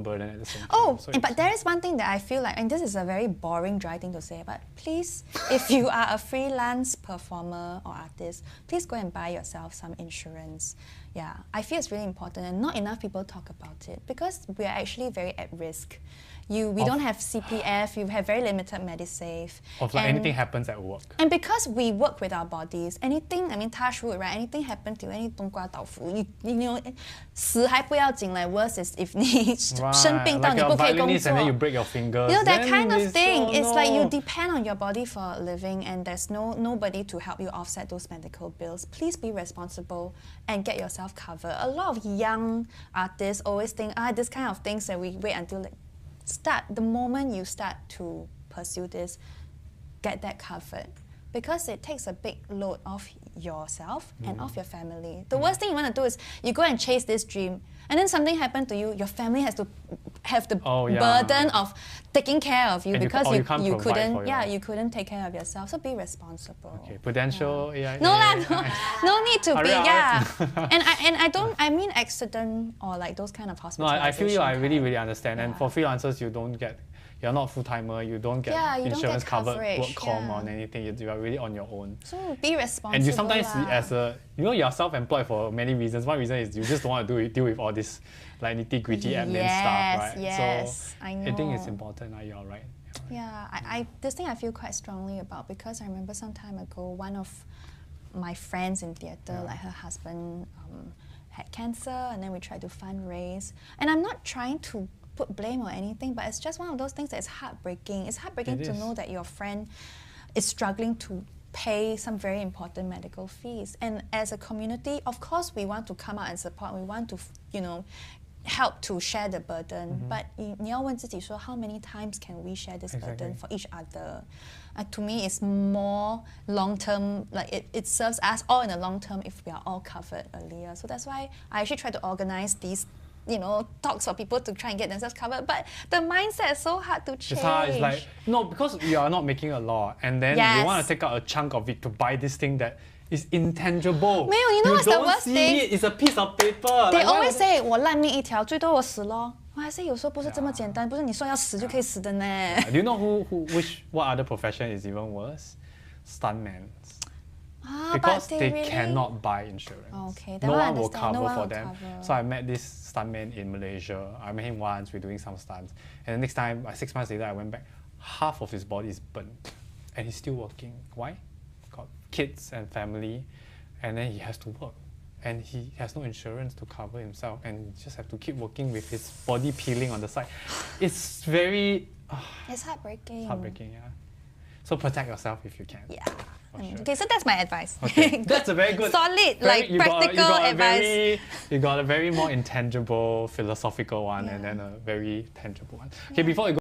burden at the same time. Oh, So but there is one thing that I feel like, and this is a very boring, dry thing to say, but please, if you are a freelance performer or artist, please go and buy yourself some insurance. Yeah, I feel it's really important, and not enough people talk about it because we are actually very at risk. We don't have CPF, you have very limited MediSave. Of like anything happens at work. And because we work with our bodies, anything, I mean, touch wood, right? Anything happen to you, any 冬瓜豆腐, you know, 死还不要紧, like worse is if 你生病到你不可以工作. And then you break your fingers. You know, that kind of thing. It's like you depend on your body for a living and there's nobody to help you offset those medical bills. Please be responsible and get yourself covered. A lot of young artists always think, this kind of things that we wait until like, the moment you start to pursue this, get that covered. Because it takes a big load off yourself and off your family. The worst thing you want to do is you go and chase this dream and then something happened to you, your family has to have the burden of taking care of you, and because you couldn't take care of yourself. So be responsible. Okay, Prudential, no need to be, and I mean accident or like those kind of hospitalization. No, I feel you, I really understand. And for freelancers, you're not full-timer, you don't get insurance covered, work com or anything, you are really on your own. So be responsible. And you sometimes, you're self-employed for many reasons. One reason is you just don't want to deal with all this like nitty-gritty admin stuff, right? Yes, so I know. I think it's important, you're right. Yeah, this thing I feel quite strongly about because I remember some time ago, one of my friends in theatre, like her husband had cancer and then we tried to fundraise. And I'm not trying to put blame or anything, but it's just one of those things that is heartbreaking. It's heartbreaking to know that your friend is struggling to pay some very important medical fees. And as a community, of course, we want to come out and support. We want to, help to share the burden. But 你要问自己说, how many times can we share this burden for each other? To me, it's more long-term, like it serves us all in the long term if we are all covered earlier. So that's why I actually try to organize these talks for people to try and get themselves covered, but the mindset is so hard to change. It's hard. It's like, no, because you are not making a law, and then you want to take out a chunk of it to buy this thing that is intangible. 没有, you know what's the worst thing? It's a piece of paper. They always say 我烂命一条，最多我死咯。我还是有时候不是这么简单，不是你说要死就可以死的呢。Do you know what other profession is even worse? Stuntmen. Because they cannot buy insurance. Okay, no one will cover for them. So I met this stuntman in Malaysia. I met him once, we're doing some stunts. And the next time, 6 months later, I went back. Half of his body is burnt. And he's still working. Why? Got kids and family. And then he has to work. And he has no insurance to cover himself. And he just have to keep working with his body peeling on the side. It's very... it's heartbreaking. It's heartbreaking, yeah. So protect yourself if you can. Yeah. Sure. Okay, so that's my advice. Okay. That's a very good, solid, practical advice. You got a very more intangible, philosophical one, and then a very tangible one. Okay, before we go.